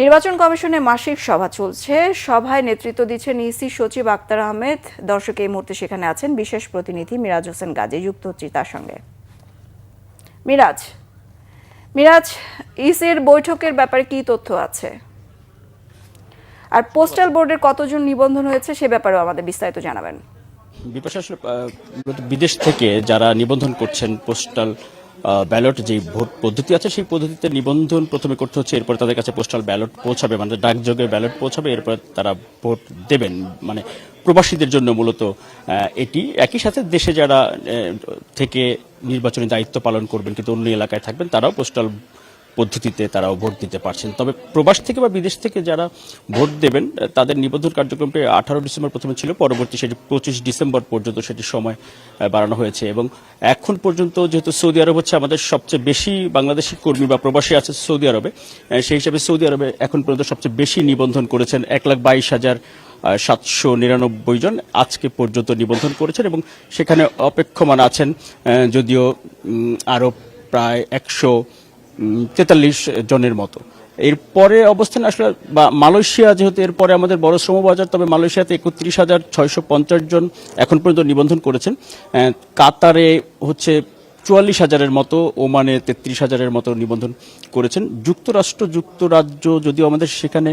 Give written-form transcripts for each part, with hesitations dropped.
নির্বাচন কমিশনের মাসিক সভা চলছে। সভায় নেতৃত্ব দিচ্ছেন ইসি সচিব আক্তার আহমেদ। দর্শক এই মুহূর্তে সেখানে আছেন বিশেষ প্রতিনিধি মিরাজ হোসেন গাজী, যুক্ত হচ্ছি তার সঙ্গে। মিরাজ, ইসির বৈঠকের ব্যাপারে কি তথ্য আছে, আর পোস্টাল বোর্ডের কতজন নিবন্ধন হয়েছে সে ব্যাপারেও আমাদের বিস্তারিত জানাবেন। বিপাশা, আসলে বিদেশ থেকে যারা নিবন্ধন করছেন পোস্টাল ব্যালট যে ভোট পদ্ধতি আছে সেই পদ্ধতিতে নিবন্ধন প্রথমে করতে হচ্ছে, এরপরে তাদের কাছে পোস্টাল ব্যালট পৌঁছাবে, মানে ডাকযোগে ব্যালট পৌঁছাবে, এরপরে তারা ভোট দেবেন। মানে প্রবাসীদের জন্য মূলত এটি। একই সাথে দেশে যারা থেকে নির্বাচনী দায়িত্ব পালন করবেন কিন্তু অন্য এলাকায় থাকবেন তারাও পোস্টাল পদ্ধতিতে তারাও ভোট দিতে পারছেন। তবে প্রবাস থেকে বা বিদেশ থেকে যারা ভোট দেবেন তাদের নিবন্ধন কার্যক্রমটি 18 ডিসেম্বর প্রথমে ছিল, পরবর্তী সেটি 25 ডিসেম্বর পর্যন্ত সেটির সময় বাড়ানো হয়েছে। এবং এখন পর্যন্ত যেহেতু সৌদি আরব হচ্ছে আমাদের সবচেয়ে বেশি বাংলাদেশি কর্মী বা প্রবাসী আছে সৌদি আরবে, সেই হিসাবে সৌদি আরবে এখন পর্যন্ত সবচেয়ে বেশি নিবন্ধন করেছেন 1,22,799 জন আজকে পর্যন্ত নিবন্ধন করেছেন, এবং সেখানে অপেক্ষমান আছেন যদিও আরও প্রায় 143 জনের মতো। এরপরে অবস্থান আসলে মালয়েশিয়া, যেহেতু এরপরে আমাদের বড় শ্রমবাজার, তবে মালয়েশিয়াতে 31,650 জন এখন পর্যন্ত নিবন্ধন করেছেন। কাতারে হচ্ছে 44,000-এর মতো, ওমানে 33,000-এর মতো নিবন্ধন করেছেন। যুক্তরাজ্য যদিও আমাদের সেখানে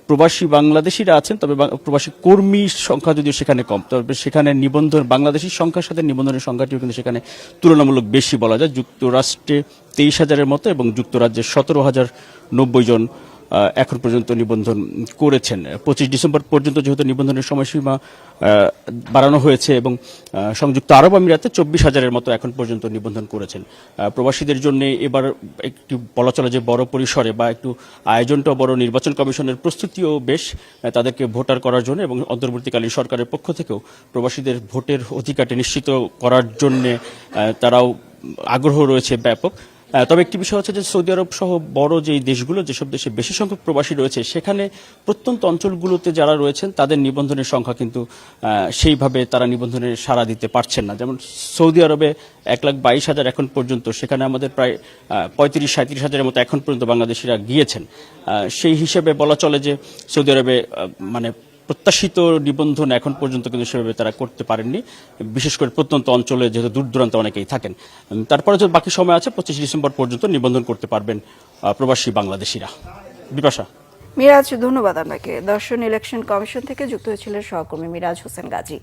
প্রবাসী বাংলাদেশিরা আছেন, তবে প্রবাসী কর্মীর সংখ্যা যদিও সেখানে কম, তবে সেখানে নিবন্ধন বাংলাদেশির সংখ্যার সাথে নিবন্ধনের সংখ্যাটিও কিন্তু সেখানে তুলনামূলক বেশি বলা যায়। যুক্তরাষ্ট্রে 23,000-এর মতো এবং যুক্তরাজ্যে 17,090 জন এখন পর্যন্ত নিবন্ধন করেছেন। 25 ডিসেম্বর পর্যন্ত যেহেতু নিবন্ধনের সময়সীমা বাড়ানো হয়েছে, এবং সংযুক্ত আরব আমিরাতে 24,000-এর মতো এখন পর্যন্ত নিবন্ধন করেছেন। প্রবাসীদের জন্য এবার একটু বলা চলে যে বড় পরিসরে বা একটু আয়োজনটাও বড়, নির্বাচন কমিশনের প্রস্তুতিও বেশ তাদেরকে ভোটার করার জন্য, এবং অন্তর্বর্তীকালীন সরকারের পক্ষ থেকেও প্রবাসীদের ভোটের অধিকারটি নিশ্চিত করার জন্য তারাও আগ্রহ রয়েছে ব্যাপক। তবে একটি বিষয় হচ্ছে যে সৌদি আরব সহ বড় যেই দেশগুলো, যেসব দেশে বেশি সংখ্যক প্রবাসী রয়েছে, সেখানে প্রত্যন্ত অঞ্চলগুলোতে যারা রয়েছেন তাদের নিবন্ধনের সংখ্যা কিন্তু সেইভাবে তারা নিবন্ধনের সাড়া দিতে পারছেন না। যেমন সৌদি আরবে 1,22,000 এখন পর্যন্ত, সেখানে আমাদের প্রায় 35-37,000-এর মতো এখন পর্যন্ত বাংলাদেশিরা গিয়েছেন। সেই হিসেবে বলা চলে যে সৌদি আরবে মানে প্রত্যাশিত নিবন্ধন এখন পর্যন্ত কিন্তু সেভাবে তারা করতে পারেননি, বিশেষ করে প্রত্যন্ত অঞ্চলে যেহেতু দূর দূরান্তে অনেকেই থাকেন। তারপরে যে বাকি সময় আছে 25 ডিসেম্বর পর্যন্ত নিবন্ধন করতে পারবেন প্রবাসী বাংলাদেশিরা। বিপাশা। মিরাজ, ধন্যবাদ আপনাকে। দর্শন ইলেকশন কমিশন থেকে যুক্ত হয়েছিলেন সহকর্মী মিরাজ হোসেন গাজী।